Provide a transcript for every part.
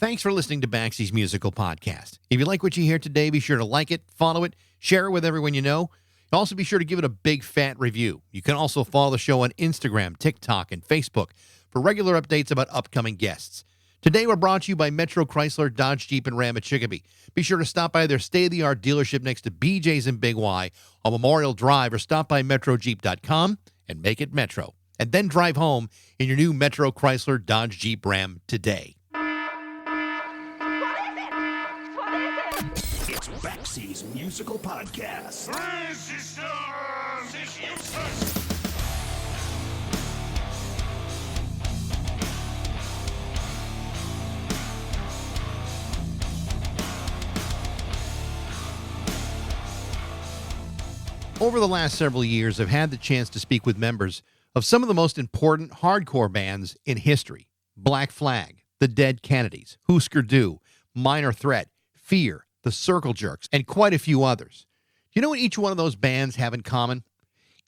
Thanks for listening to Baxie's Musical Podcast. If you like what you hear today, be sure to like it, follow it, share it with everyone you know. Also, be sure to give it a big fat review. You can also follow the show on Instagram, TikTok, and Facebook for regular updates about upcoming guests. Today, we're brought to you by Metro Chrysler, Dodge, Jeep, and Ram at Chicopee. Be sure to stop by their state-of-the-art dealership next to BJ's in Big Y on Memorial Drive, or stop by MetroJeep.com and make it Metro. And then drive home in your new Metro Chrysler, Dodge, Jeep, Ram today. It's Baxie's Musical Podcast. Over the last several years, I've had the chance to speak with members of some of the most important hardcore bands in history. Black Flag, The Dead Kennedys, Husker Du, Minor Threat, Fear, The Circle Jerks, and quite a few others. Do you know what each one of those bands have in common?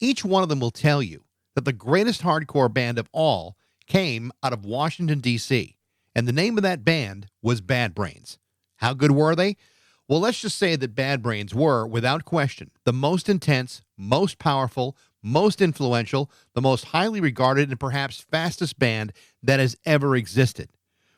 Each one of them will tell you that the greatest hardcore band of all came out of Washington, D.C., and the name of that band was Bad Brains. How good were they? Well, let's just say that Bad Brains were, without question, the most intense, most powerful, most influential, the most highly regarded, and perhaps fastest band that has ever existed.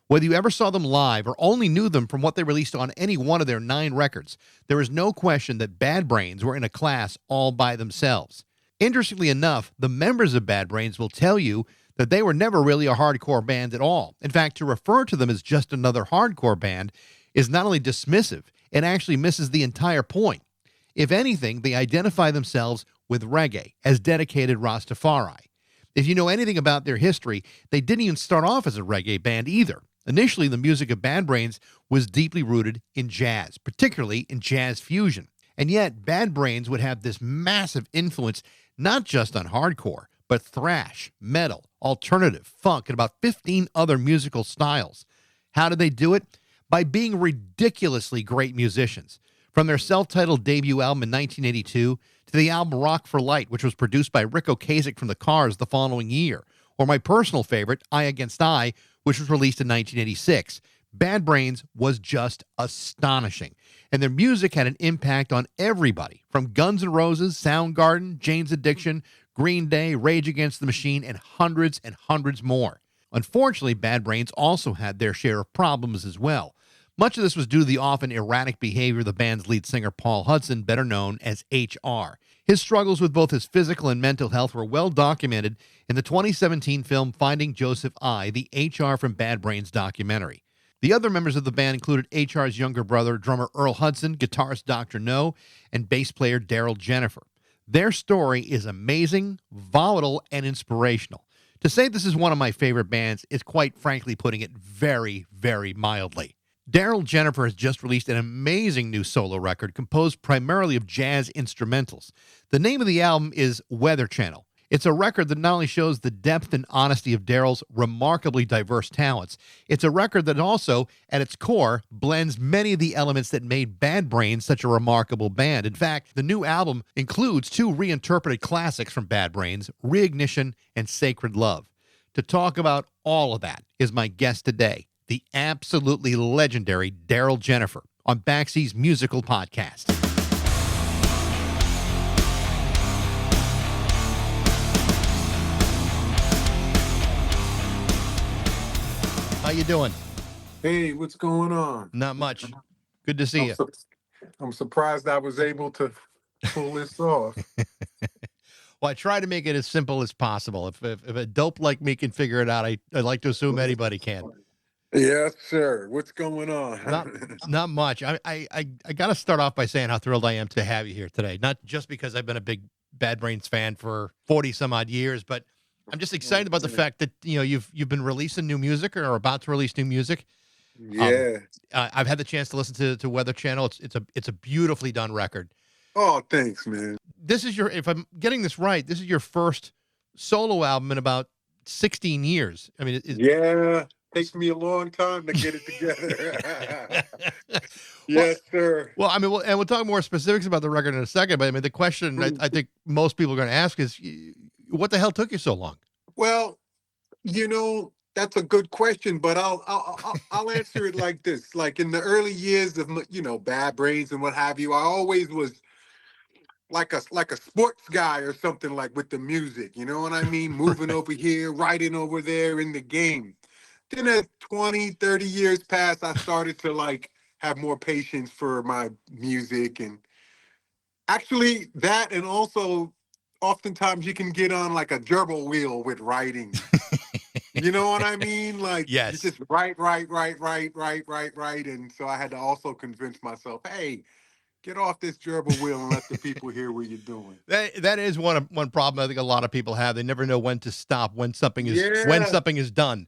Whether you ever saw them live or only knew them from what they released on any one of their 9 records, there is no question that Bad Brains were in a class all by themselves. Interestingly enough, the members of Bad Brains will tell you that they were never really a hardcore band at all. In fact, to refer to them as just another hardcore band is not only dismissive, it actually misses the entire point. If anything, they identify themselves with reggae as dedicated Rastafari. If you know anything about their history, they didn't even start off as a reggae band either. Initially, the music of Bad Brains was deeply rooted in jazz, particularly in jazz fusion. And yet, Bad Brains would have this massive influence not just on hardcore, but thrash, metal, alternative, funk, and about 15 other musical styles. How did they do it? By being ridiculously great musicians. From their self-titled debut album in 1982 to the album Rock for Light, which was produced by Rick Ocasek from the Cars the following year, or my personal favorite, Eye Against Eye, which was released in 1986. Bad Brains was just astonishing, and their music had an impact on everybody, from Guns N' Roses, Soundgarden, Jane's Addiction, Green Day, Rage Against the Machine, and hundreds more. Unfortunately, Bad Brains also had their share of problems as well. Much of this was due to the often erratic behavior of the band's lead singer, Paul Hudson, better known as HR. His struggles with both his physical and mental health were well documented in the 2017 film Finding Joseph I, the HR from Bad Brains documentary. The other members of the band included HR's younger brother, drummer Earl Hudson, guitarist Dr. No, and bass player Darryl Jenifer. Their story is amazing, volatile, and inspirational. To say this is one of my favorite bands is quite frankly putting it very, very mildly. Darryl Jenifer has just released an amazing new solo record composed primarily of jazz instrumentals. The name of the album is Weather Channel. It's a record that not only shows the depth and honesty of Darryl's remarkably diverse talents, it's a record that also, at its core, blends many of the elements that made Bad Brains such a remarkable band. In fact, the new album includes 2 reinterpreted classics from Bad Brains, Reignition and Sacred Love. To talk about all of that is my guest today, the absolutely legendary Darryl Jenifer, on Baxie's Musical Podcast. How you doing? Hey, what's going on? Not much. Good to see you. I'm surprised I was able to pull this off. Well, I try to make it as simple as possible. If a dope like me can figure it out, I like to assume anybody can. Yes, sir. What's going on? Not much. I got to start off by saying how thrilled I am to have you here today. Not just because I've been a big Bad Brains fan for 40 some odd years, but I'm just excited about the fact that you've been releasing new music or are about to release new music. Yeah. I've had the chance to listen to Weather Channel. It's a beautifully done record. Oh, thanks, man. This is if I'm getting this right, this is your first solo album in about 16 years. I mean, yeah. Takes me a long time to get it together. Yes, sir. Well, I mean, and we'll talk more specifics about the record in a second, but I mean, the question I think most people are going to ask is, what the hell took you so long? Well, that's a good question, but I'll answer it like this. Like in the early years of Bad Brains and what have you, I always was like a sports guy or something, like with the music. You know what I mean? Moving Right. over here, writing over there in the game. Then as 20, 30 years passed, I started to like have more patience for my music, and actually that, and also oftentimes you can get on like a gerbil wheel with writing. You know what I mean? Like you Yes. just write. And so I had to also convince myself, hey, get off this gerbil wheel and let the people hear what you're doing. That is one problem I think a lot of people have. They never know when to stop, when Yeah. something is done.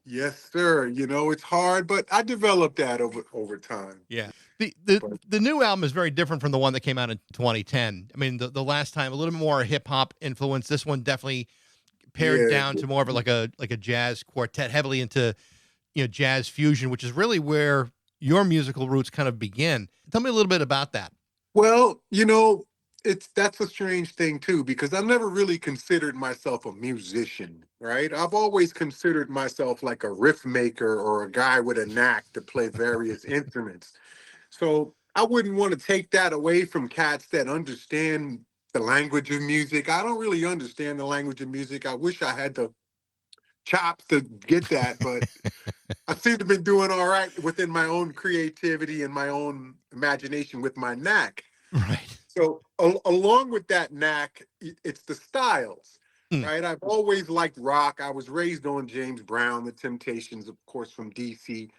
Yes, sir. It's hard, but I developed that over time. Yeah. The But the new album is very different from the one that came out in 2010. I mean, the last time a little bit more hip hop influence. This one definitely pared yeah, down to more of like a jazz quartet, heavily into jazz fusion, which is really where your musical roots kind of begin. Tell me a little bit about that. well, that's a strange thing too, because I've never really considered myself a musician, right? I've always considered myself like a riff maker or a guy with a knack to play various instruments. So I wouldn't want to take that away from cats that understand the language of music. I don't really understand the language of music. I wish I had the chops to get that, but I seem to be doing all right within my own creativity and my own imagination with my knack. Right. So along with that knack, it's the styles, Mm. right? I've always liked rock. I was raised on James Brown, The Temptations, of course, from DC.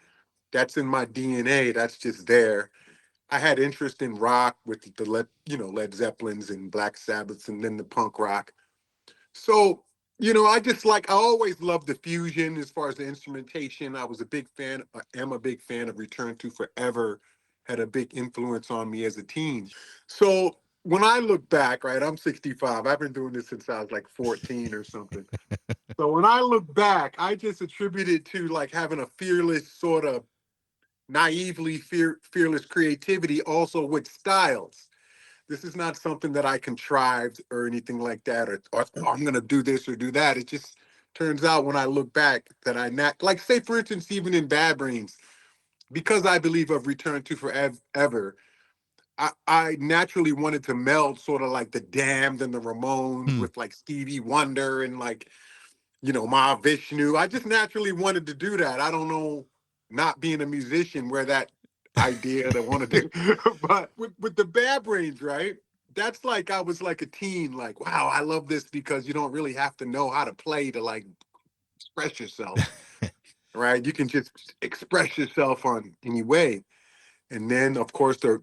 That's in my DNA. That's just there. I had interest in rock with the Led Zeppelins and Black Sabbaths, and then the punk rock. So, I always loved the fusion as far as the instrumentation. I was a big fan, am a big fan of Return to Forever, had a big influence on me as a teen. So when I look back, right, I'm 65. I've been doing this since I was like 14 or something. So when I look back, I just attribute it to like having a fearless sort of naively fearless creativity also with styles. This is not something that I contrived or anything like that, or "Oh, I'm going to do this or do that." It just turns out when I look back that I not like, say, for instance, even in Bad Brains, because I believe of Return to Forever, I naturally wanted to meld sort of like the Damned and the Ramones Mm. with like Stevie Wonder and like, Ma Vishnu. I just naturally wanted to do that. I don't know, not being a musician, where that idea to want to do, but with the Bad Brains, right? That's like I was like a teen, like, wow, I love this because you don't really have to know how to play to like express yourself, right? You can just express yourself on any way. And then of course the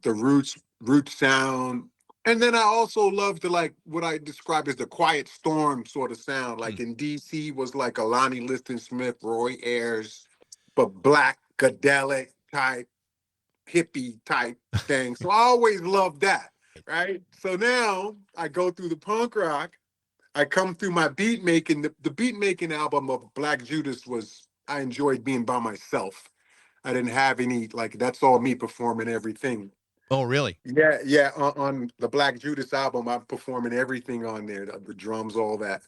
root sound. And then I also love the like what I describe as the quiet storm sort of sound. Mm. Like in DC was like Alani Liston Smith, Roy Ayers, but black, gadelic type, hippie type thing. So I always loved that. Right. So now I go through the punk rock. I come through my beat making. The beat making album of Black Judas was, I enjoyed being by myself. I didn't have any, like, that's all me performing everything. Oh, really? Yeah, yeah. On the Black Judas album, I'm performing everything on there, the drums, all that.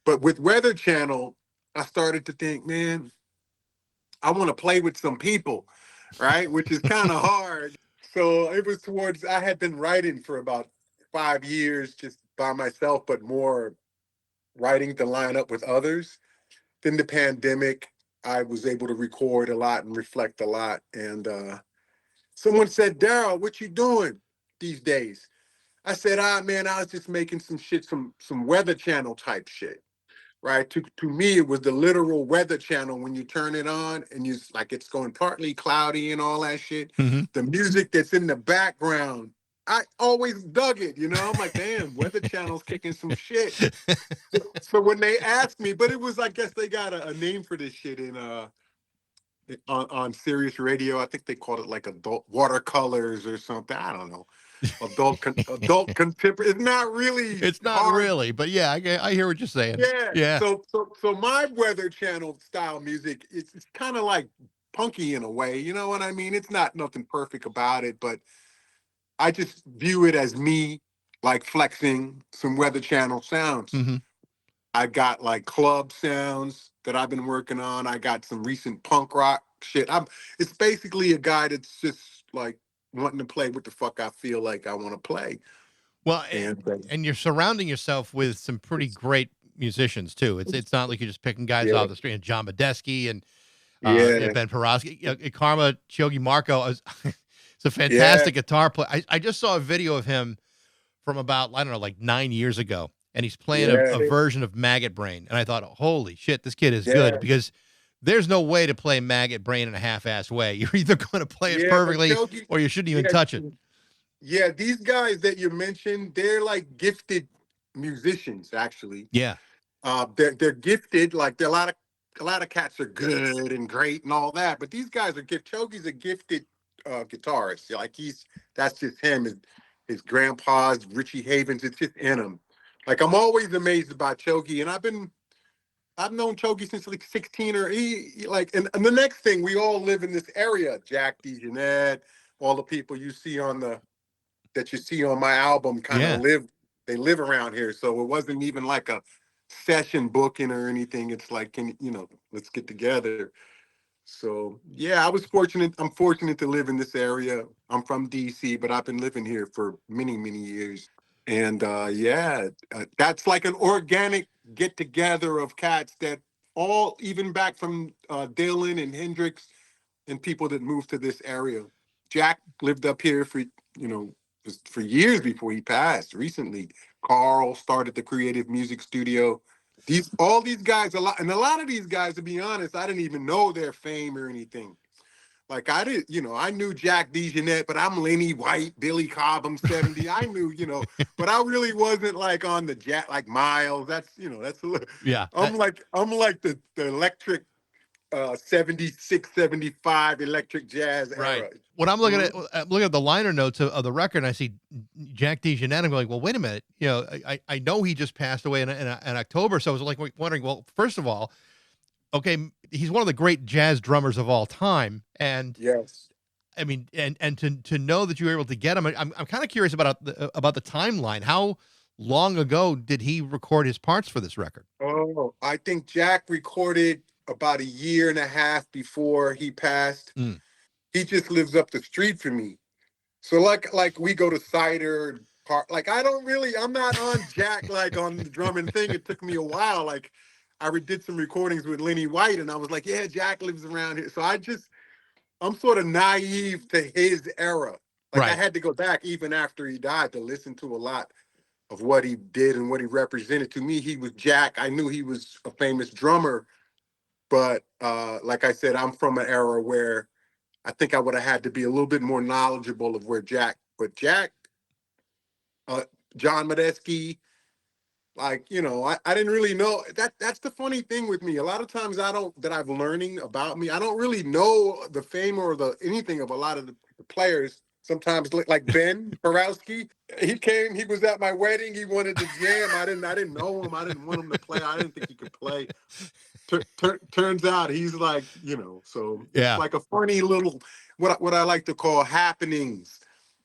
But with Weather Channel, I started to think, man, I want to play with some people, right? Which is kind of hard. So it was towards, I had been writing for about 5 years just by myself, but more writing to line up with others. Then the pandemic, I was able to record a lot and reflect a lot. And someone said, Darryl, what you doing these days? I said, man, I was just making some shit, some Weather Channel type shit. Right. To me, it was the literal Weather Channel when you turn it on and you like it's going partly cloudy and all that shit. Hmm. The music that's in the background, I always dug it. I'm like, damn, Weather Channel's kicking some shit. So when they asked me, but it was, I guess they got a name for this shit in on Sirius Radio. I think they called it like adult watercolors or something. I don't know. Adult contemporary. It's not really It's not hard. really, but yeah, I hear what you're saying. Yeah. Yeah. So my Weather Channel style music, it's kind of like punky in a way. You know what I mean? It's not nothing perfect about it, but I just view it as me like flexing some Weather Channel sounds. Hmm. I got like club sounds that I've been working on. I got some recent punk rock shit. It's basically a guy that's just like wanting to play what the fuck I feel like I want to play. Well, And and you're surrounding yourself with some pretty great musicians too. It's not like you're just picking guys yeah, off the street. And John Modeski and yeah, Ben Perowsky, Karma Chogi Marco. It's a yeah, fantastic guitar player. I just saw a video of him from about, I don't know, like 9 years ago, and he's playing a yeah, version of Maggot Brain, and I thought, holy shit, this kid is good, yeah, because there's no way to play Maggot Brain in a half-ass way. You're either going to play it yeah. But perfectly Chogi, or you shouldn't even yeah, touch it. yeah. These guys that you mentioned, they're like gifted musicians. Actually, Yeah, they're gifted. Like a lot of cats are good and great and all that, but these guys are gift. Chogi's a gifted guitarist. Like that's just him. His grandpa's Richie Havens. It's just in him. Like I'm always amazed about Chogi, and I've known Chogi since like 16 or like, and the next thing, we all live in this area. Jack DeJohnette, all the people that you see on my album kind of yeah. they live around here. So it wasn't even like a session booking or anything. It's like, let's get together. So yeah, I was fortunate. I'm fortunate to live in this area. I'm from DC, but I've been living here for many, many years. And yeah, that's like an organic get together of cats that all, even back from Dylan and Hendrix and people that moved to this area. Jack lived up here just for years before he passed. Recently, Carl started the creative music studio. All these guys, a lot of these guys, to be honest, I didn't even know their fame or anything. Like I knew Jack DeJohnette, but I'm Lenny White, Billy Cobb, I'm 70. I knew, but I really wasn't like on the Jack, like Miles. That's a little, Yeah. I'm like the electric 76, 75 electric jazz Right. era. When Mhm. I'm looking at the liner notes of the record, and I see Jack DeJohnette, I'm like, well, wait a minute. I know he just passed away in October, so I was like wondering, well, first of all, okay, he's one of the great jazz drummers of all time, and Yes. I mean, and to know that you were able to get him, I'm kind of curious about the timeline. How long ago did he record his parts for this record? Oh, I think Jack recorded about a year and a half before he passed. Mm. He just lives up the street from me. So like we go to Cider Park. Like I'm not on Jack like on the drumming thing. It took me a while. Like did some recordings with Lenny White, and I was like, yeah, Jack lives around here. So I'm sort of naive to his era. Like I Right. had to go back even after he died to listen to a lot of what he did and what he represented. To me, he was Jack. I knew he was a famous drummer, but like I said, I'm from an era where I think I would have had to be a little bit more knowledgeable of where Jack, uh, John Modeski, like, I didn't really know that's the funny thing with me. A lot of times that I've learning about me, I don't really know the fame or the anything of a lot of the players. Sometimes like Ben Perowsky, he was at my wedding. He wanted to jam. I didn't know him. I didn't want him to play. I didn't think he could play. Turns out he's like, so it's Yeah. like a funny little, what I like to call happenings,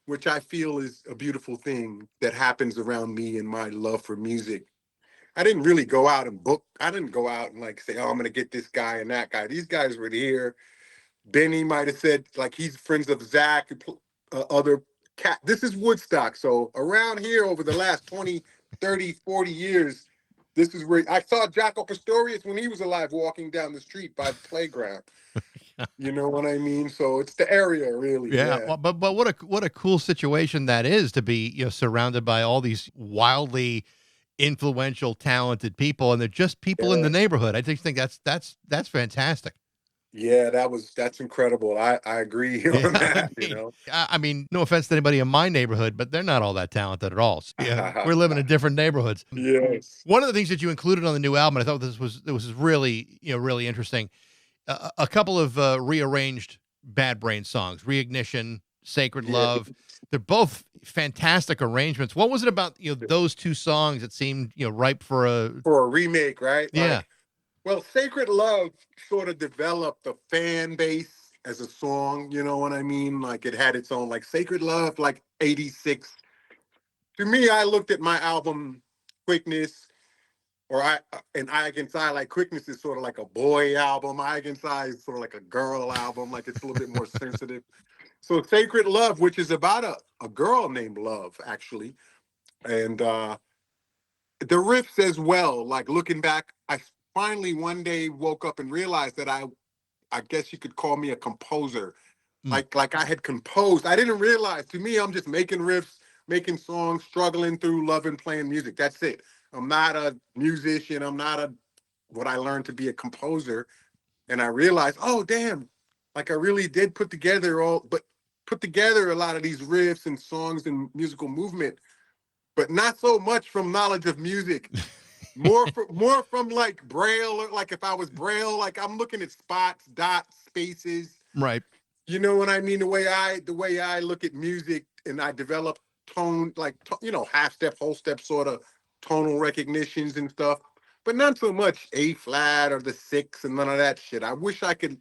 which I feel is a beautiful thing that happens around me and my love for music. I didn't really go out and book. I didn't go out and like say, oh, I'm going to get this guy and that guy. These guys were here. Benny might have said, like, he's friends of Zach, other cat. This is Woodstock. So around here over the last 20, 30, 40 years, this is where I saw Jaco Pastorius when he was alive walking down the street by the playground. You know what I mean? So it's the area, really. Yeah, Yeah. well, but what a cool situation that is, to be, surrounded by all these wildly influential, talented people, and they're just people in the Yeah. neighborhood. I just think that's fantastic. Yeah, that's incredible. I agree Yeah, on that. I mean, no offense to anybody in my neighborhood, but they're not all that talented at all. So, yeah, we're living in different neighborhoods. Yes. One of the things that you included on the new album, I thought this was really, really interesting. A couple of rearranged Bad Brain songs, Reignition, Sacred Yeah. Love. They're both fantastic arrangements. What was it about, those two songs that seemed, ripe for For a remake, right? yeah. Well, Sacred Love sort of developed a fan base as a song, you know what I mean? Like it had its own, like Sacred Love, like 86. To me, I looked at my album Quickness or and Eye Against Eye, like Quickness is sort of like a boy album. Eye Against Eye is sort of like a girl album. Like it's a little bit more sensitive. So Sacred Love, which is about a girl named Love, actually. And the riffs as well, like looking back, I finally one day woke up and realized that I guess you could call me a composer. Like I had composed. I didn't realize. To me, I'm just making riffs, making songs, struggling through loving playing music. That's it. I'm not a musician. I'm not a what I learned to be a composer. And I realized, oh damn, like I really did put together a lot of these riffs and songs and musical movement, but not so much from knowledge of music. More from like Braille, or like if I was Braille, like I'm looking at spots, dots, spaces. Right. You know what I mean? The way I look at music, and I develop tone, like half step, whole step sort of tonal recognitions and stuff, but not so much A flat or the six and none of that shit. I wish I could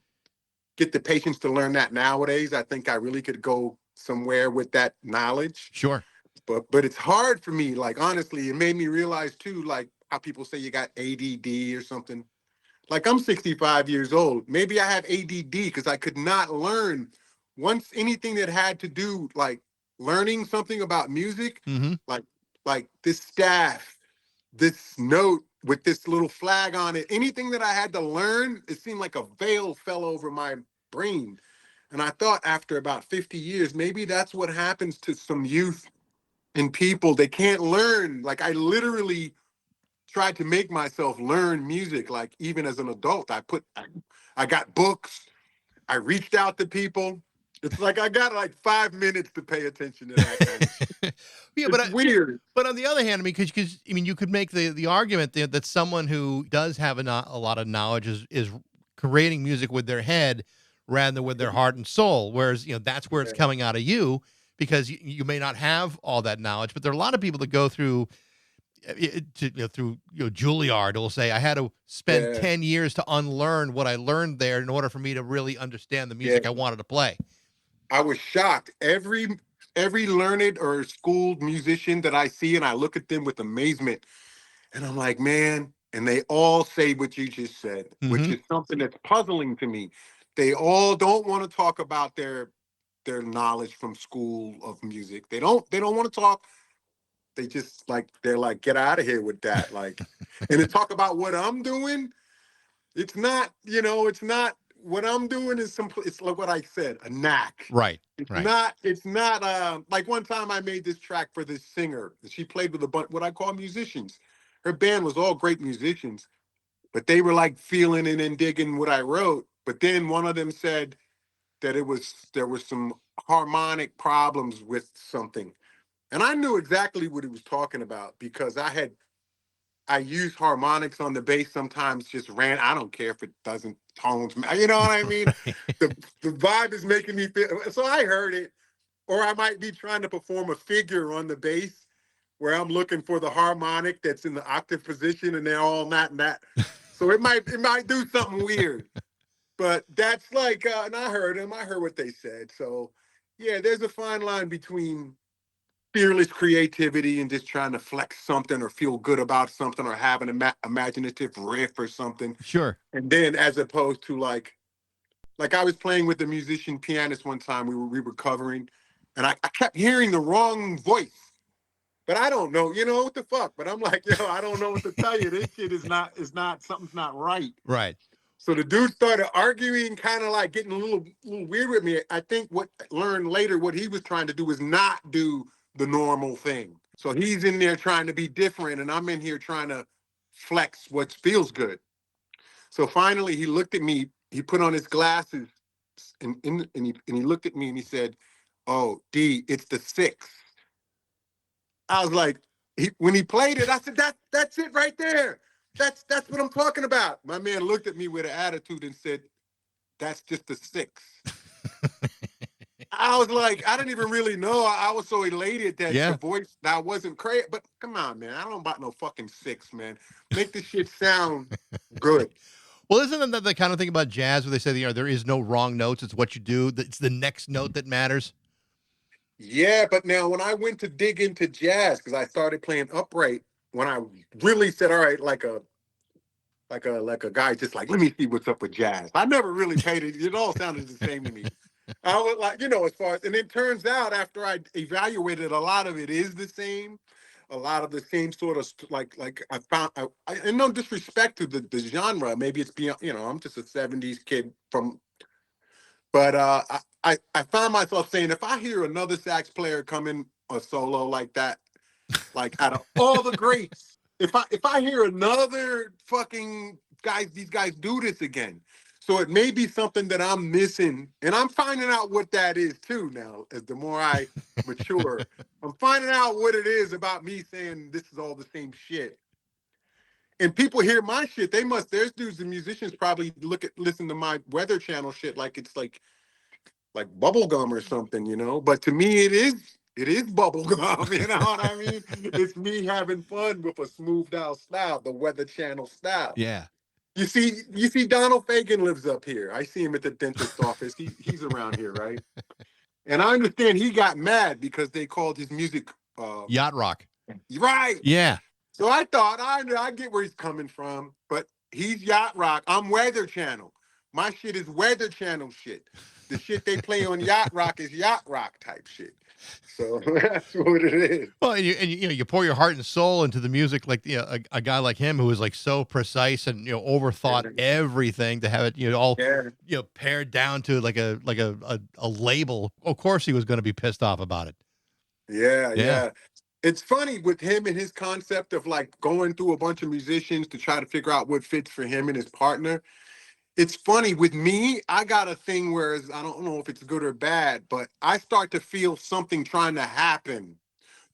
get the patience to learn that nowadays. I think I really could go somewhere with that knowledge. Sure. But it's hard for me. Like honestly, it made me realize too, like how people say you got ADD or something. Like I'm 65 years old. Maybe I have ADD because I could not learn once anything that had to do like learning something about music, Mm-hmm. like this staff, this note with this little flag on it. Anything that I had to learn, it seemed like a veil fell over my brain. And I thought after about 50 years, maybe that's what happens to some youth and people. They can't learn. Like I literally tried to make myself learn music, like even as an adult. I got books, I reached out to people. It's like I got like 5 minutes to pay attention to that kind of shit. Yeah, It's weird. But on the other hand, I mean, because I mean, you could make the argument that someone who does have a lot of knowledge is creating music with their head rather than with their heart and soul. Whereas that's where it's coming out of you, because you may not have all that knowledge. But there are a lot of people that go through through Juilliard will say I had to spend 10 years to unlearn what I learned there in order for me to really understand the music I wanted to play. I was shocked. Every learned or schooled musician that I see, and I look at them with amazement, and I'm like, man, and they all say what you just said, which is something that's puzzling to me. They all don't want to talk about their knowledge from school of music. They don't want to talk. They just they're like, get out of here with that. Like, and to talk about what I'm doing, it's not, it's not what I'm doing is simple. It's like what I said, a knack. Right. It's not like one time I made this track for this singer. She played with a bunch what I call musicians. Her band was all great musicians, but they were like feeling it and digging what I wrote. But then one of them said that there was some harmonic problems with something. And I knew exactly what he was talking about because I use harmonics on the bass sometimes I don't care if it doesn't tones, you know what I mean? The vibe is making me feel, so I heard it. Or I might be trying to perform a figure on the bass where I'm looking for the harmonic that's in the octave position and they're all not in that. So it might do something weird. But that's like, and I heard what they said. So yeah, there's a fine line between fearless creativity and just trying to flex something or feel good about something or have an imaginative riff or something. Sure. And then as opposed to like I was playing with a musician pianist one time, we were covering, and I kept hearing the wrong voice. But I don't know, what the fuck? But I'm like, I don't know what to tell you. This shit is not, something's not right. Right. So the dude started arguing, kind of like getting a little weird with me. I think what learned later, what he was trying to do was not do the normal thing. So he's in there trying to be different, and I'm in here trying to flex what feels good. So finally, he looked at me. He put on his glasses, and he looked at me and he said, "Oh, D, it's the six." I was like, when he played it, I said, "That's it right there. That's what I'm talking about." My man looked at me with an attitude and said, "That's just the six." I was like, I didn't even really know. I was so elated that the voice that wasn't crazy. But come on, man. I don't know about no fucking six, man. Make this shit sound good. Well, isn't that the kind of thing about jazz where they say, there is no wrong notes. It's what you do. It's the next note that matters. Yeah, but now when I went to dig into jazz, because I started playing upright, when I really said, all right, like a guy just like, let me see what's up with jazz. I never really paid it. It all sounded the same to me. I was like, as far as, and it turns out after I evaluated, a lot of it is the same. A lot of the same sort of like I found, and no disrespect to the genre, maybe it's beyond, I'm just a 70s kid but I found myself saying, if I hear another sax player come in a solo like that, like out of all the greats, if I hear another fucking these guys do this again. So it may be something that I'm missing, and I'm finding out what that is too now. As the more I mature, I'm finding out what it is about me saying this is all the same shit. And people hear my shit, there's dudes and musicians probably listen to my Weather Channel shit like it's like bubble gum or something, But to me, it is bubble gum, you know what I mean? It's me having fun with a smoothed out style, the Weather Channel style. Yeah. You see, Donald Fagen lives up here. I see him at the dentist's office. He's around here, right? And I understand he got mad because they called his music Yacht rock. right. Yeah. So I thought I get where he's coming from, but he's yacht rock. I'm Weather Channel. My shit is Weather Channel shit. The shit they play on yacht rock is yacht rock type shit. So that's what it is. Well, you pour your heart and soul into the music, like a guy like him who is like so precise and overthought everything to have it all pared down to like a label. Of course, he was going to be pissed off about it. Yeah. It's funny with him and his concept of like going through a bunch of musicians to try to figure out what fits for him and his partner. It's funny with me, I got a thing where I don't know if it's good or bad, but I start to feel something trying to happen,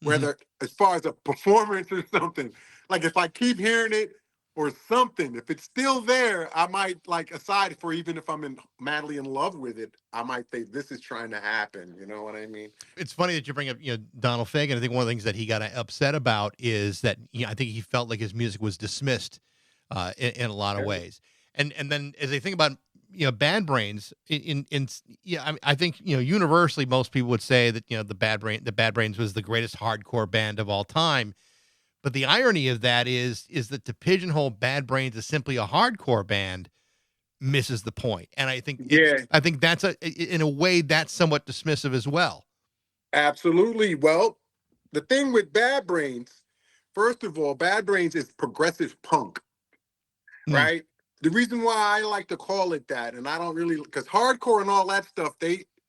whether as far as a performance or something. Like if I keep hearing it or something, if it's still there, I might aside for even if I'm madly in love with it, I might say this is trying to happen. You know what I mean? It's funny that you bring up Donald Fagen. I think one of the things that he got upset about is that I think he felt like his music was dismissed in a lot of ways. And then as I think about Bad Brains I think universally most people would say that the Bad Brains was the greatest hardcore band of all time. But the irony of that is that to pigeonhole Bad Brains as simply a hardcore band misses the point. And I think I think that's in a way that's somewhat dismissive as well. Absolutely. Well, the thing with Bad Brains, first of all, Bad Brains is progressive punk, right? The reason why I like to call it that, and I don't really, because hardcore and all that stuff,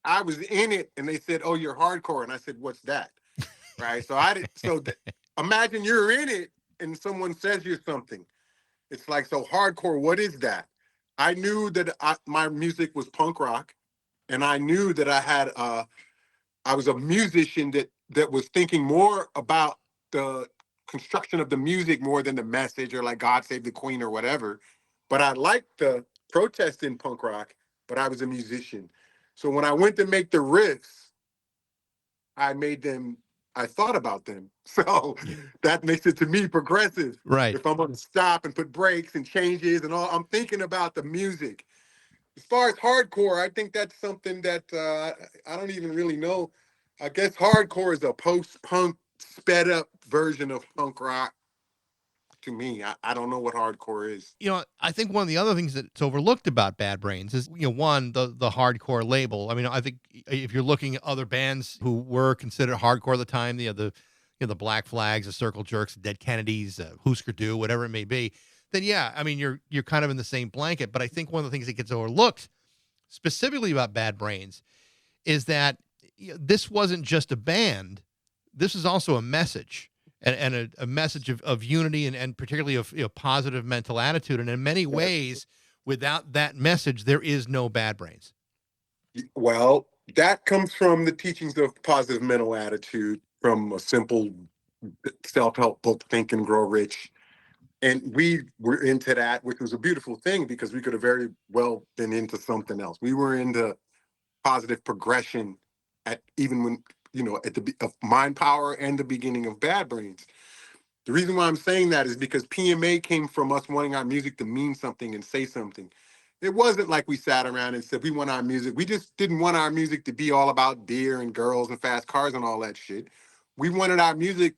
I was in it and they said, oh, you're hardcore. And I said, what's that? Right. So imagine you're in it and someone says you're something. It's like, so hardcore, what is that? I knew that my music was punk rock, and I knew that I was a musician that was thinking more about the construction of the music more than the message or like God Save the Queen or whatever. But I liked the protest in punk rock, but I was a musician. So when I went to make the riffs, I thought about them. So that makes it to me progressive. Right. If I'm going to stop and put breaks and changes and all, I'm thinking about the music. As far as hardcore, I think that's something that I don't even really know. I guess hardcore is a post-punk, sped-up version of punk rock. To me, I don't know what hardcore is. I think one of the other things that's overlooked about Bad Brains is, one, the hardcore label. I mean, I think if you're looking at other bands who were considered hardcore at the time, the Black Flags, the Circle Jerks, the Dead Kennedys, Husker Du, whatever it may be, then yeah, I mean, you're kind of in the same blanket. But I think one of the things that gets overlooked specifically about Bad Brains is that this wasn't just a band. This is also a message. And a message of unity and particularly of positive mental attitude. And in many ways, without that message, there is no Bad Brains. Well, that comes from the teachings of positive mental attitude, from a simple self-help book, Think and Grow Rich. And we were into that, which was a beautiful thing because we could have very well been into something else. We were into positive progression at the of Mind Power and the beginning of Bad Brains. The reason why I'm saying that is because PMA came from us wanting our music to mean something and say something. It wasn't like we sat around and said we want our music. We just didn't want our music to be all about beer and girls and fast cars and all that shit. We wanted our music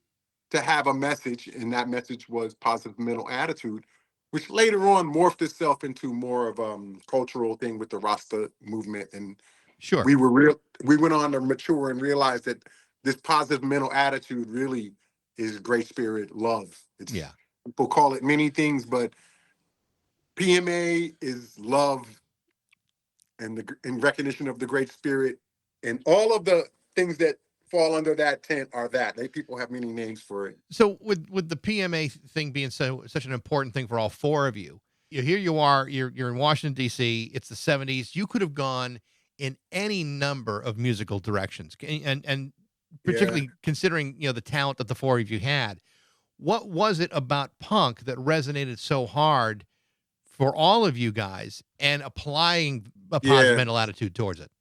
to have a message, and that message was positive mental attitude, which later on morphed itself into more of cultural thing with the Rasta movement. And Sure. we went on to mature and realize that this positive mental attitude really is great spirit love. It's Yeah. people call it many things, but PMA is love and the in recognition of the great spirit, and all of the things that fall under that tent are that. They people have many names for it. So with the PMA thing being such an important thing for all four of you, here you are, you're in Washington D.C. It's the '70s. You could have gone in any number of musical directions, and Yeah. particularly considering the talent that the four of you had. What was it about punk that resonated so hard for all of you guys and applying a positive Yeah. mental attitude towards it?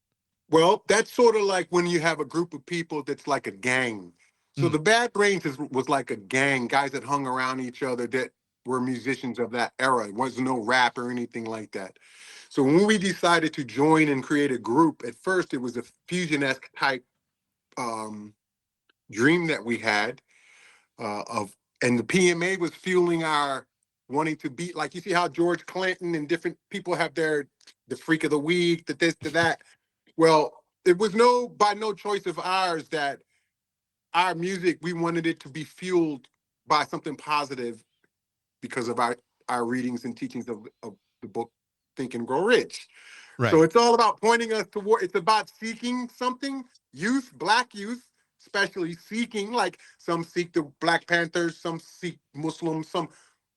Well, that's sort of like when you have a group of people that's like a gang. So Mm, the Bad Brains was like a gang, guys that hung around each other that were musicians of that era. It wasn't no rap or anything like that. So when we decided to join and create a group, at first it was a fusion-esque type um, dream that we had of, and the PMA was fueling our wanting to be like, you see how George Clinton and different people have the freak of the week, the this, the that. Well, it was by no choice of ours that our music, we wanted it to be fueled by something positive because of our readings and teachings of the book Think and Grow Rich. So right. it's all about pointing us toward, it's about seeking something, youth, Black youth, especially seeking, like some seek the Black Panthers, some seek Muslims,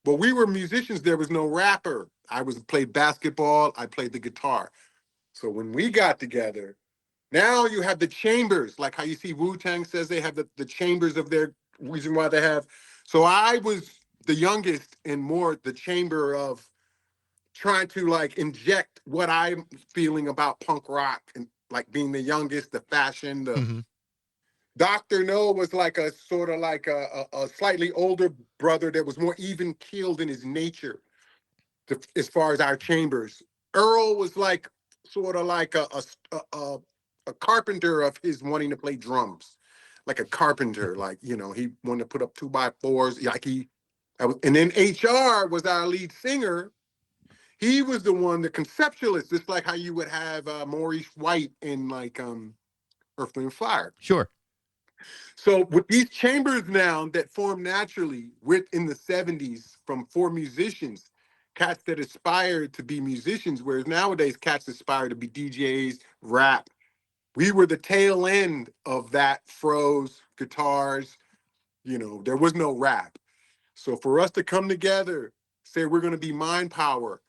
but we were musicians, there was no rapper. I played basketball, I played the guitar. So when we got together, now you have the chambers, like how you see Wu-Tang says they have the chambers of their reason why they have. So I was the youngest and more the chamber of trying to like inject what I'm feeling about punk rock and like being the youngest, the fashion, the Hmm. Dr. No was like a sort of like a slightly older brother that was more even keeled in his nature as far as our chambers. Earl was like sort of like a carpenter of his wanting to play drums, like a carpenter, like he wanted to put up 2x4s, like and then HR was our lead singer. He was the one, the conceptualist, just like how you would have Maurice White in like Earth, Wind, Fire. Sure. So with these chambers now that form naturally in the 70s from four musicians, cats that aspired to be musicians, whereas nowadays cats aspire to be DJs, rap. We were the tail end of that froze guitars, there was no rap. So for us to come together, say we're going to be mind power.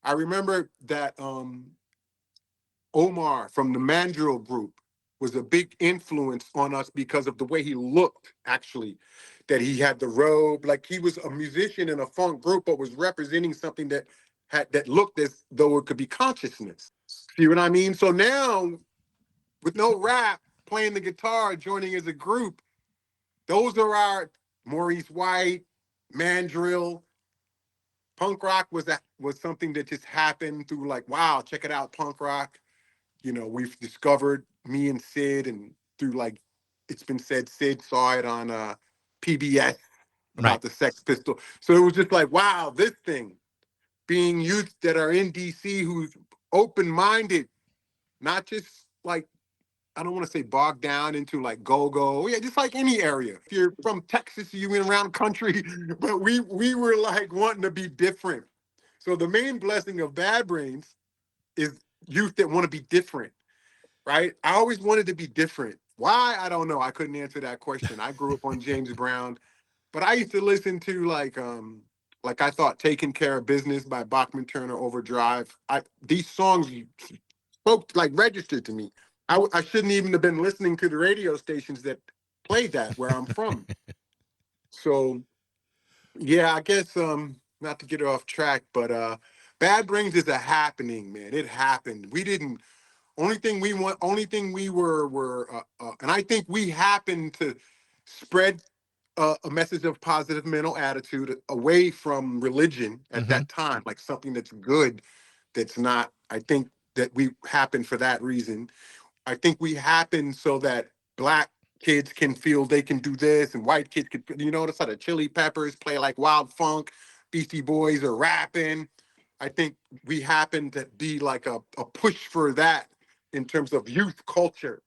I remember that Omar from the Mandrill group was a big influence on us because of the way he looked, actually, that he had the robe, like he was a musician in a funk group, but was representing something that looked as though it could be consciousness. See what I mean? So now, with no rap, playing the guitar, joining as a group, those are our Maurice White, Mandrill. Punk rock was something that just happened through like, wow, check it out, punk rock. We've discovered me and Sid, and through like it's been said, Sid saw it on PBS Right. about the Sex Pistol. So it was just like, wow, this thing, being youth that are in DC who's open-minded, not just like, I don't want to say bogged down into like go-go. Yeah, just like any area. If you're from Texas, you went around country, but we were like wanting to be different. So the main blessing of Bad Brains is youth that want to be different, right? I always wanted to be different. Why? I don't know. I couldn't answer that question. I grew up on James Brown, but I used to listen to like I thought Taking Care of Business by Bachman Turner Overdrive. These songs spoke, like registered to me. I shouldn't even have been listening to the radio stations that played that where I'm from. So yeah, I guess not to get off track, but Bad Brains is a happening, man. It happened. We didn't only thing we were and I think we happened to spread a message of positive mental attitude away from religion at Hmm. that time, like something that's good, that's not. I think that we happened for that reason. I think we happened so that Black kids can feel they can do this, and white kids can, that's how the Chili Peppers play like wild funk. Beastie Boys are rapping. I think we happen to be like a push for that in terms of youth culture.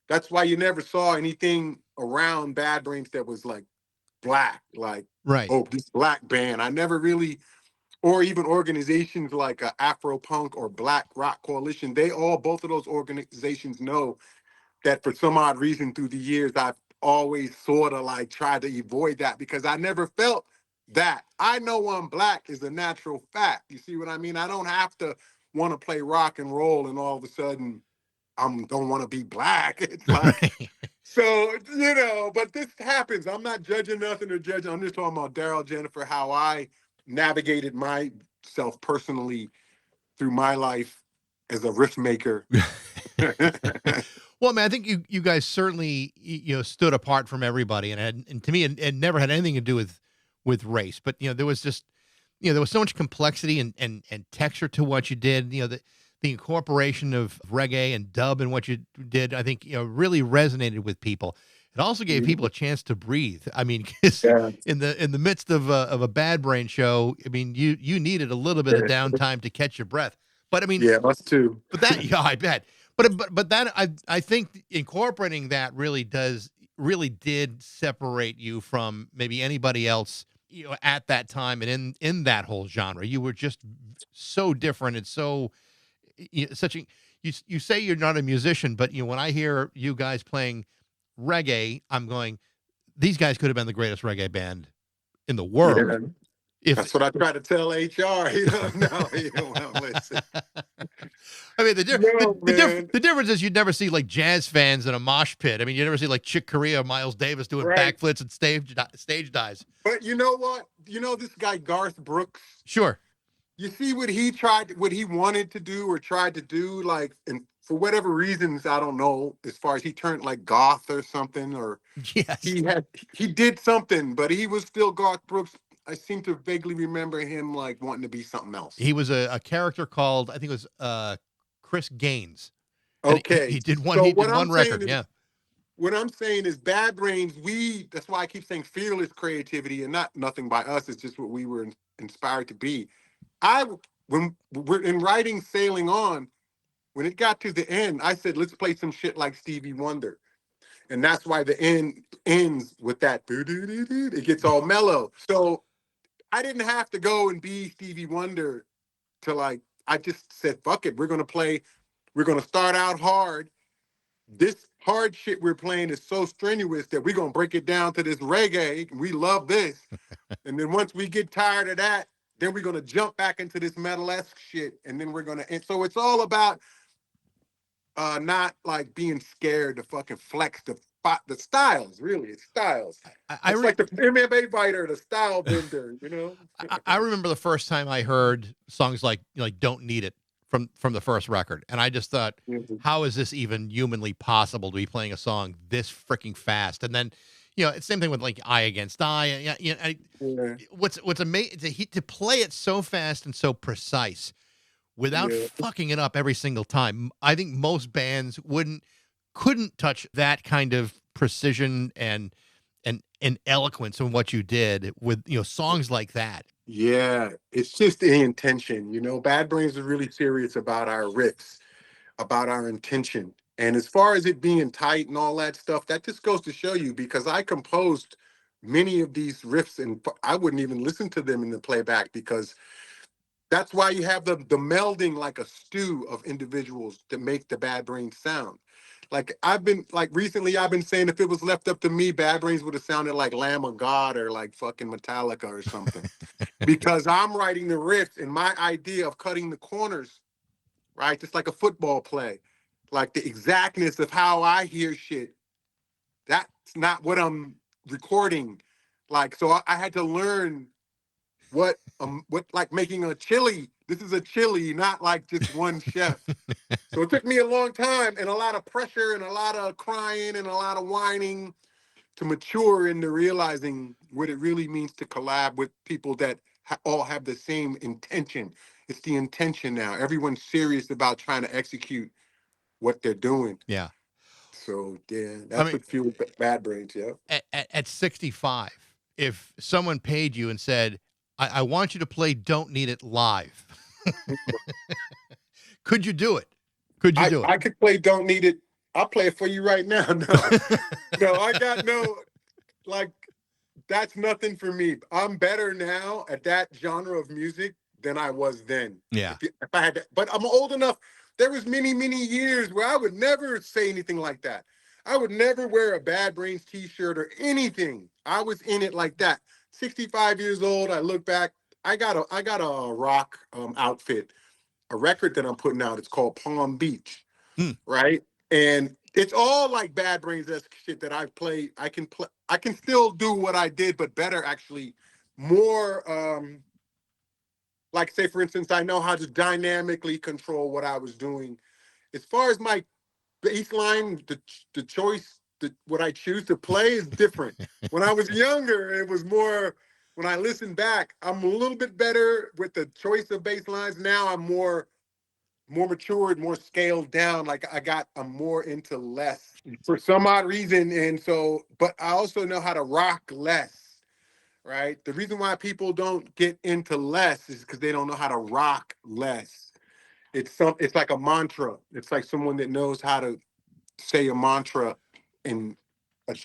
That's why you never saw anything around Bad Brains that was like black, like, Right. oh, this black band. I never really, or even organizations like Afro Punk or Black Rock Coalition, both of those organizations know that for some odd reason through the years, I've always sort of like tried to avoid that because I never felt that. I know I'm black is a natural fact. You see what I mean? I don't have to want to play rock and roll and all of a sudden don't want to be black. It's like, so, but this happens. I'm not judging nothing or judging. I'm just talking about Darryl Jenifer, how I navigated myself personally through my life as a riff maker. Well, man, I think you guys certainly stood apart from everybody, and to me, it never had anything to do with race. But there was just there was so much complexity and texture to what you did. The incorporation of reggae and dub and what you did, I think really resonated with people. It also gave people a chance to breathe. I mean, 'cause in the midst of a Bad Brain show, I mean, you needed a little bit of downtime to catch your breath. But I mean, yeah, us too. But that, yeah, I bet. But that I think incorporating that really did separate you from maybe anybody else at that time and in that whole genre. You were just so different and so such a you say you're not a musician, but when I hear you guys playing reggae, I'm going, these guys could have been the greatest reggae band in the world. Yeah. That's what I try to tell HR. No, you don't want to listen. I mean, the difference is you'd never see like jazz fans in a mosh pit. I mean, you never see like Chick Corea or Miles Davis doing backflips and stage dives. But you know what? This guy Garth Brooks. Sure. You see what he wanted to do or tried to do, like, and for whatever reasons, I don't know, as far as he turned like goth or something, or yes, he did something, but he was still Garth Brooks. I seem to vaguely remember him like wanting to be something else. He was a character called, I think it was Chris Gaines. Okay. He did one record, yeah. What I'm saying is Bad Brains, that's why I keep saying fearless creativity and nothing by us. It's just what we were inspired to be. When we're in writing Sailing On, when it got to the end, I said, let's play some shit like Stevie Wonder. And that's why the end ends with that, it gets all mellow. So I didn't have to go and be Stevie Wonder I just said, fuck it. We're going to start out hard. This hard shit we're playing is so strenuous that we're going to break it down to this reggae. We love this. And then once we get tired of that, then we're going to jump back into this metal-esque shit. And then and so it's all about not like being scared to fucking flex the styles, really. It's styles. It's like the MMA fighter, the style bender, I remember the first time I heard songs like Don't Need It from the first record. And I just thought, how is this even humanly possible to be playing a song this freaking fast? And then, it's the same thing with like Eye Against Eye. What's amazing to play it so fast and so precise without fucking it up every single time. I think most bands couldn't touch that kind of precision and eloquence in what you did with songs like that. Yeah, it's just the intention. Bad Brains is really serious about our riffs, about our intention. And as far as it being tight and all that stuff, that just goes to show you, because I composed many of these riffs and I wouldn't even listen to them in the playback, because that's why you have the melding like a stew of individuals to make the Bad Brains sound. Like recently I've been saying, if it was left up to me, Bad Brains would have sounded like Lamb of God or like fucking Metallica or something. Because I'm writing the riffs and my idea of cutting the corners, right? Just like a football play. Like the exactness of how I hear shit. That's not what I'm recording. Like, so I had to learn what like making a chili. This is a chili, not like just one chef. So it took me a long time and a lot of pressure and a lot of crying and a lot of whining to mature into realizing what it really means to collab with people that all have the same intention. It's the intention now. Everyone's serious about trying to execute what they're doing. Yeah. So yeah, I that's mean, what fueled Bad Brains. Yeah. at 65, if someone paid you and said, I want you to play Don't Need It live, could you do it? Could you do I could play Don't Need It. I'll play it for you right now. No, it? no, I got no, like, that's nothing for me. I'm better now at that genre of music than I was then. Yeah. If I had to, but I'm old enough. There was many, many years where I would never say anything like that. I would never wear a Bad Brains t-shirt or anything. I was in it like that. 65 years old, I look back, I got a rock outfit, a record that I'm putting out. It's called Palm Beach, Hmm. right? And it's all like Bad Brains esque shit that I've played. I can still do what I did, but better actually. More like, say for instance, I know how to dynamically control what I was doing. As far as my bass line, the choice, what I choose to play is different. When I was younger, it was more. When I listen back, I'm a little bit better with the choice of bass lines. Now I'm more matured, more scaled down. Like I'm more into less for some odd reason. And so, but I also know how to rock less, right? The reason why people don't get into less is because they don't know how to rock less. It's like a mantra. It's like someone that knows how to say a mantra and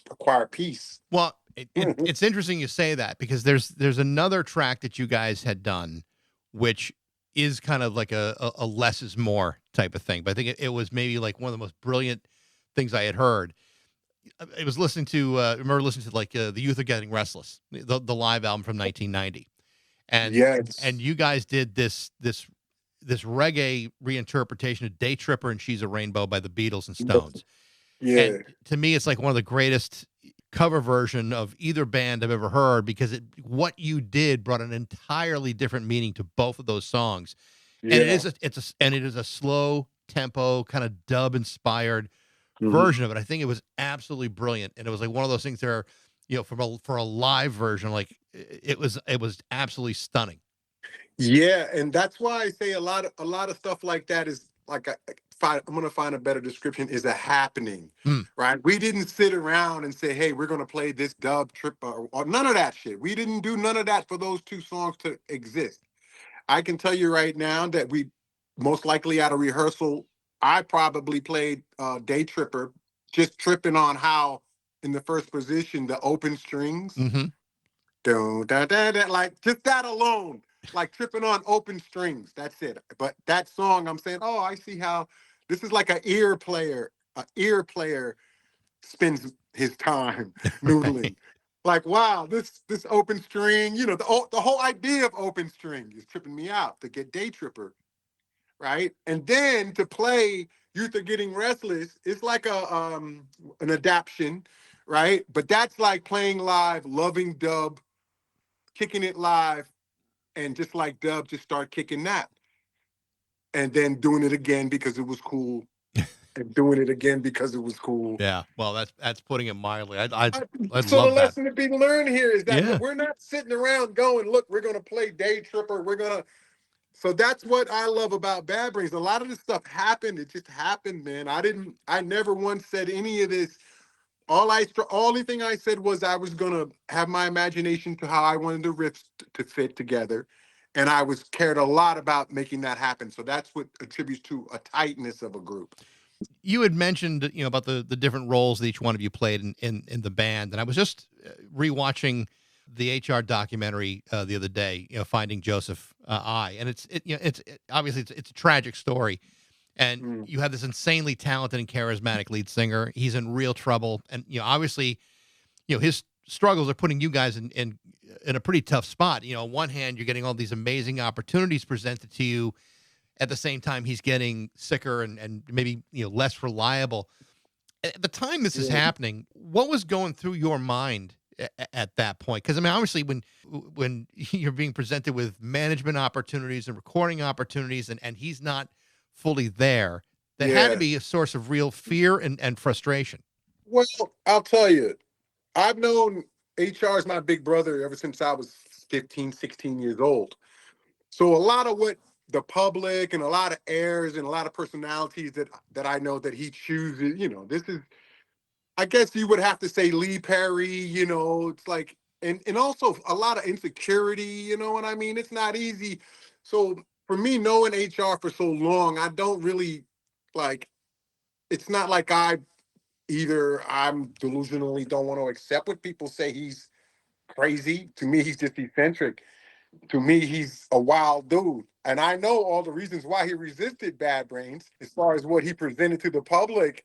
acquire peace. Well, it's interesting you say that because there's another track that you guys had done, which is kind of like a less is more type of thing. But I think it was maybe like one of the most brilliant things I had heard. I was listening to remember listening to like The Youth Are Getting Restless, the live album from 1990, and Yes. you guys did this reggae reinterpretation of Day Tripper and She's a Rainbow by the Beatles and Stones. Yeah. And to me, it's like one of the greatest cover version of either band I've ever heard because what you did brought an entirely different meaning to both of those songs. And Yeah. it is a slow tempo kind of dub inspired Mhm. version of it. I think it was absolutely brilliant. And it was like one of those things there, for a live version, like it was absolutely stunning. Yeah, and that's why I say a lot of stuff like that is like I'm gonna find a better description, is a happening, Hmm. right? We didn't sit around and say, "Hey, we're gonna play this dub trip," or none of that shit. We didn't do none of that for those two songs to exist. I can tell you right now that we most likely at a rehearsal, I probably played Day Tripper, just tripping on how in the first position the open strings. Mm-hmm. Like just that alone, like tripping on open strings. That's it. But that song, I'm saying, oh, I see how this is like an ear player. An ear player spends his time noodling. Right. Like, wow, this open string, the whole idea of open string is tripping me out to get Day Tripper, right? And then to play Youth Are Getting Restless, it's like an adaptation, right? But that's like playing live, loving dub, kicking it live, and just like Dub, just start kicking that, and then doing it again because it was cool, and doing it again because it was cool. Yeah. Well, that's putting it mildly. I'd So the love that. lesson to be learned here is that Yeah. we're not sitting around going, "Look, we're gonna play Day Tripper. We're gonna." So that's what I love about Bad Brains. A lot of this stuff happened. It just happened, man. I never once said any of this. Only thing I said was I was gonna have my imagination to how I wanted the riffs to fit together, and I was cared a lot about making that happen. So that's what attributes to a tightness of a group. You had mentioned, about the different roles that each one of you played in the band, and I was just rewatching the HR documentary the other day, Finding Joseph and obviously it's a tragic story, and Mm. you have this insanely talented and charismatic lead singer. He's in real trouble, and obviously, his struggles are putting you guys in a pretty tough spot. On one hand, you're getting all these amazing opportunities presented to you. At the same time, he's getting sicker and maybe less reliable. At the time this is Yeah. happening, what was going through your mind at that point? Because I mean, obviously, when you're being presented with management opportunities and recording opportunities, and he's not fully there, that had to Yeah. be a source of real fear and frustration. Well, I'll tell you, I've known HR as my big brother ever since I was 15, 16 years old. So a lot of what the public and a lot of airs and a lot of personalities that I know that he chooses, this is I guess you would have to say Lee Perry, it's like, and also a lot of insecurity, you know what I mean? It's not easy. So for me, knowing HR for so long, I don't really like, it's not like I'm delusionally don't want to accept what people say he's crazy. To me, he's just eccentric. To me, he's a wild dude. And I know all the reasons why he resisted Bad Brains as far as what he presented to the public,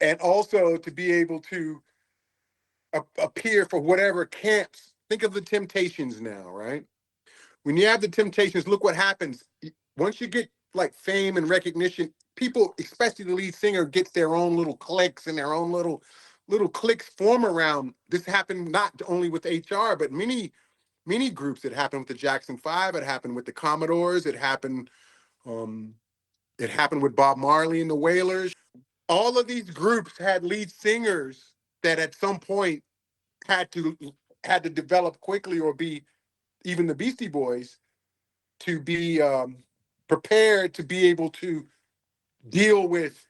and also to be able to appear for whatever camps. Think of the Temptations now, right? When you have the Temptations, look what happens. Once you get like fame and recognition, people, especially the lead singer, gets their own little cliques and their own little cliques form around. This happened not only with HR, but many groups. It happened with the Jackson Five. It happened with the Commodores. Um, it happened with Bob Marley and the Wailers. All of these groups had lead singers that at some point had to develop quickly, or be, even the Beastie Boys, to be prepared to be able to deal with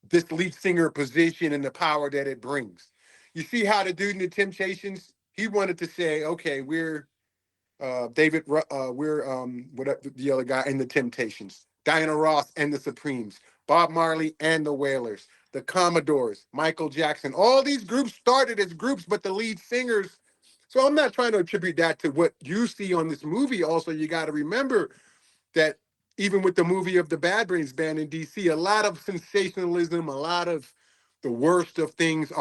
this lead singer position and the power that it brings. You see how the dude in the Temptations, he wanted to say, okay, we're we're whatever the other guy in the Temptations, Diana Ross and the Supremes, Bob Marley and the Wailers, the Commodores, Michael Jackson. All these groups started as groups, but the lead singers. So I'm not trying to attribute that to what you see on this movie. Also, you got to remember that even with the movie of the Bad Brains Band in DC, a lot of sensationalism, a lot of the worst of things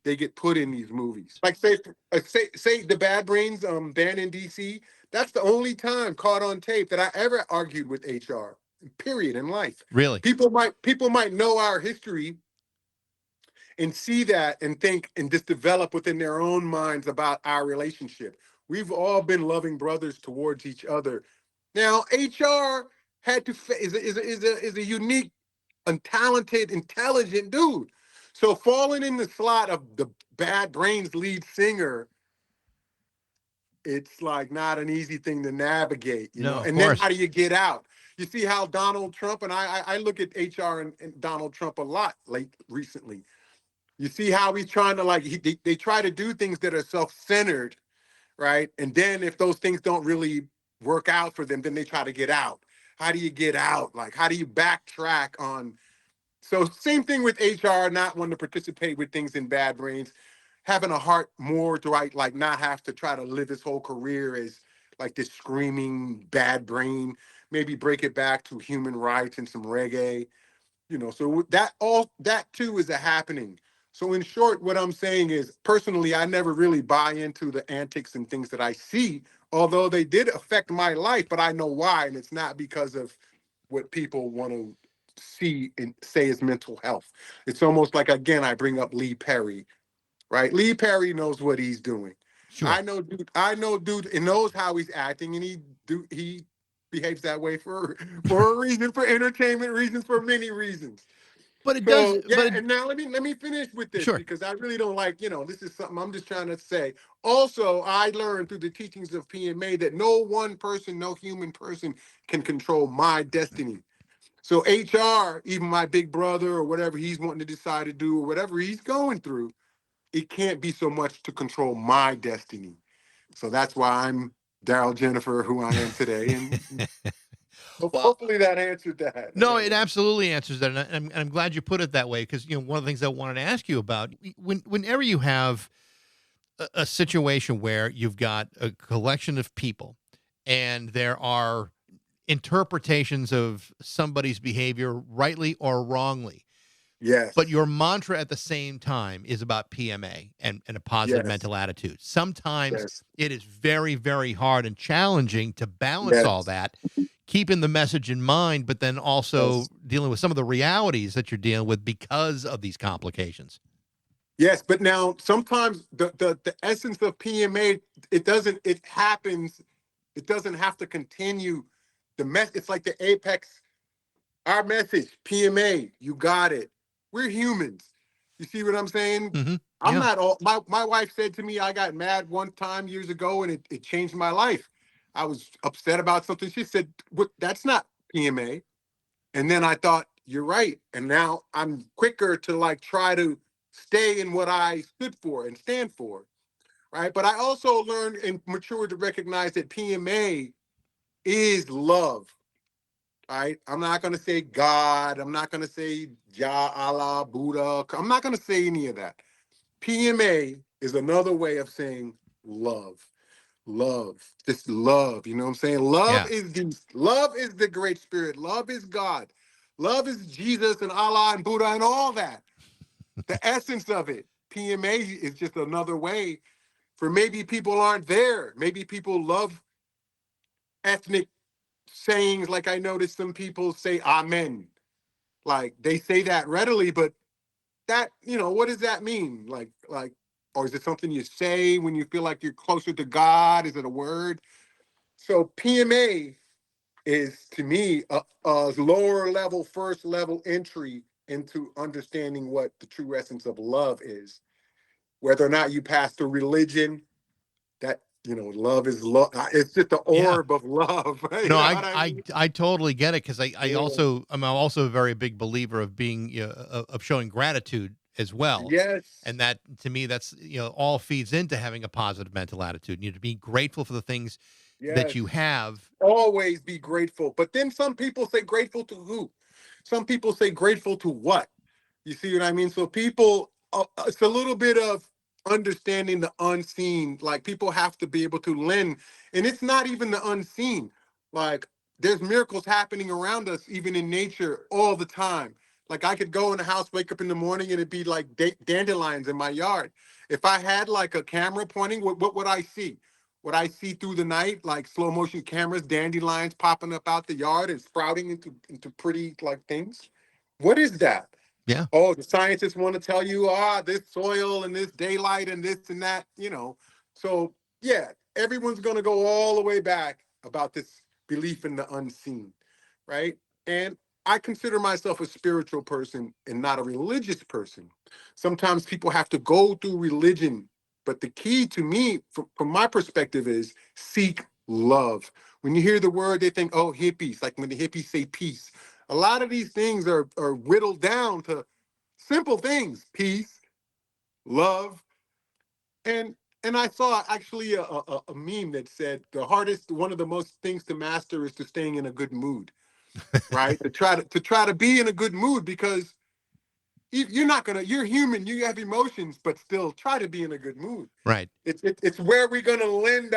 they get put in these movies. Like say the Bad Brains band in DC. That's the only time caught on tape that I ever argued with HR. Period in life. Really? People might know our history and see that and think and just develop within their own minds about our relationship. We've all been loving brothers towards each other. Now, HR had to is a unique and talented, intelligent dude. So falling in the slot of the Bad Brains lead singer, it's like not an easy thing to navigate, No, of And then course. how do you get out? You see how Donald Trump, and I look at HR and Donald Trump a lot recently. You see how he's trying to they try to do things that are self-centered, right? And then if those things don't really work out for them, then they try to get out. How do you get out? Like, how do you backtrack on? So same thing with HR, not wanting to participate with things in Bad Brains, having a heart more to not have to try to live his whole career as like this screaming bad brain, maybe break it back to human rights and some reggae. So that too is a happening. So in short, what I'm saying is, personally, I never really buy into the antics and things that I see, although they did affect my life, but I know why, and it's not because of what people want to see and say is mental health. It's almost like, again, I bring up Lee Perry, right? Lee Perry knows what he's doing. Sure. I know dude and knows how he's acting, and he behaves that way for a reason, for entertainment reasons, for many reasons. But it does. So yeah, But and now let me finish with this, sure. because I really don't like, this is something I'm just trying to say. Also, I learned through the teachings of PMA that no one person, no human person can control my destiny. So HR, even my big brother or whatever he's wanting to decide to do or whatever he's going through, it can't be so much to control my destiny. So that's why I'm Darryl Jenifer, who I am today, and Well, hopefully that answered that. no, it absolutely answers that, and I'm glad you put it that way, because one of the things I wanted to ask you about, whenever you have a situation where you've got a collection of people and there are interpretations of somebody's behavior, rightly or wrongly, Yes. but your mantra at the same time is about PMA and a positive Yes. mental attitude. Sometimes Yes. it is very, very hard and challenging to balance Yes. all that, keeping the message in mind, but then also Yes. dealing with some of the realities that you're dealing with because of these complications. Yes, but now sometimes the essence of PMA, it happens, it doesn't have to continue. It's like the apex, our message, PMA, you got it. We're humans. You see what I'm saying? Mm-hmm. I'm Yeah. not all, my wife said to me, I got mad one time years ago and it changed my life. I was upset about something. She said, "What? That's not PMA." And then I thought, you're right. And now I'm quicker to like try to stay in what I stood for and stand for. Right. But I also learned and matured to recognize that PMA is love. Right. I'm not going to say God. I'm not going to say Jah, Allah, Buddha. I'm not going to say any of that. PMA is another way of saying love. Love, just love. You know what I'm saying? Yeah. Love is the great spirit. Love is God. Love is Jesus and Allah and Buddha and all that. The essence of it. PMA is just another way for maybe people aren't there. Maybe people love ethnic sayings, like I noticed some people say amen. Like they say that readily, but that, what does that mean? Like, or is it something you say when you feel like you're closer to God? Is it a word? So PMA is, to me, a lower level, first level entry into understanding what the true essence of love is. Whether or not you pass through religion, that, love is love. It's just the Yeah. orb of love. You No, know I what I I mean? I totally get it because Yeah. I'm also a very big believer of being of showing gratitude as well, Yes. and that to me that's all feeds into having a positive mental attitude. You to be grateful for the things that Yes. you have. Always be grateful. But then some people say grateful to who? Some people say grateful to what? You see what I mean? So people, it's a little bit of understanding the unseen. Like people have to be able to lend, and it's not even the unseen. Like there's miracles happening around us, even in nature, all the time. Like I could go in the house, wake up in the morning, and it'd be like dandelions in my yard. If I had like a camera pointing, what would I see? What I see through the night, like slow motion cameras, dandelions popping up out the yard and sprouting into pretty like things. What is that? Yeah. Oh, the scientists want to tell you, this soil and this daylight and this and that, So, yeah, everyone's going to go all the way back about this belief in the unseen, right? And I consider myself a spiritual person and not a religious person. Sometimes people have to go through religion, but the key to me, from my perspective, is seek love. When you hear the word, they think, oh, hippies, like when the hippies say peace. A lot of these things are whittled down to simple things: peace, love, and I saw actually a meme that said one of the most things to master is to staying in a good mood, right? to try to be in a good mood, because you're human, you have emotions, but still try to be in a good mood. Right. It's where we're gonna lend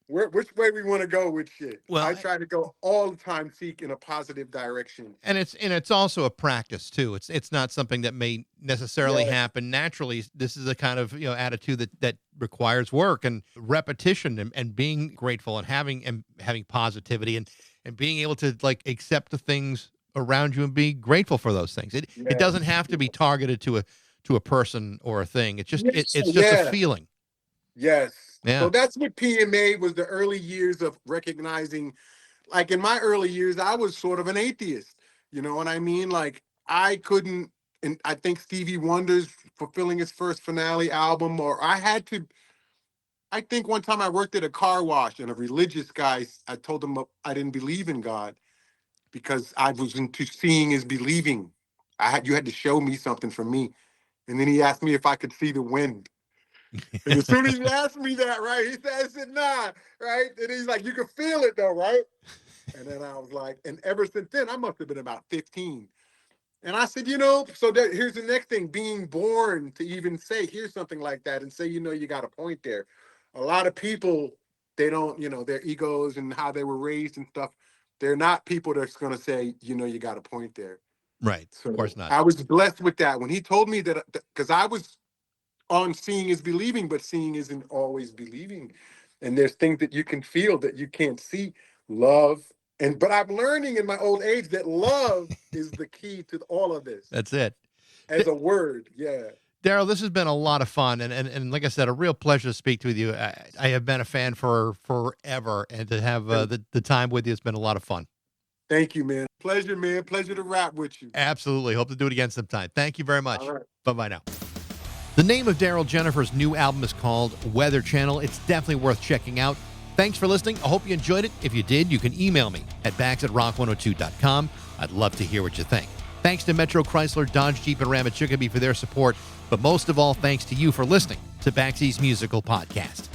which way we want to go with shit. Well, I try to go all the time, seek in a positive direction. and it's also a practice too. It's not something that may necessarily Yes. happen naturally. This is a kind of attitude that requires work and repetition and being grateful and having positivity and being able to like accept the things around you and be grateful for those things. It Yes. doesn't have to be targeted to a person or a thing. Yes. It's just a Yeah. feeling. Yes. Yeah. So that's what PMA was, the early years of recognizing. Like in my early years, I was sort of an atheist. You know what I mean? Like I couldn't, and I think Stevie Wonder's fulfilling his first finale album, or I think one time I worked at a car wash and a religious guy, I told him I didn't believe in God because I was into seeing is believing. You had to show me something from me. And then he asked me if I could see the wind. And as soon as he asked me that, right, I said, nah, right? And he's like, you can feel it though, right? And then I was like, and ever since then, I must have been about 15. And I said, so here's the next thing, being born to even say, here's something like that and say, you got a point there. A lot of people, they don't, their egos and how they were raised and stuff, they're not people that's going to say, you got a point there. Right. So Of course not. I was blessed with that. When he told me that, because I was on seeing is believing, but seeing isn't always believing. And there's things that you can feel that you can't see. Love. But I'm learning in my old age that love is the key to all of this That's it. as a word. Yeah. Darryl, this has been a lot of fun, and like I said, a real pleasure to speak with you. I have been a fan for forever, and to have the time with you has been a lot of fun. Thank you, man. Pleasure, man. Pleasure to rap with you. Absolutely. Hope to do it again sometime. Thank you very much. All right. Bye-bye now. The name of Darryl Jenifer's new album is called Weather Channel. It's definitely worth checking out. Thanks for listening. I hope you enjoyed it. If you did, you can email me at bax@rock102.com I'd love to hear what you think. Thanks to Metro Chrysler, Dodge, Jeep, and Ram at Chicopee for their support, but most of all, thanks to you for listening to Baxie's Musical Podcast.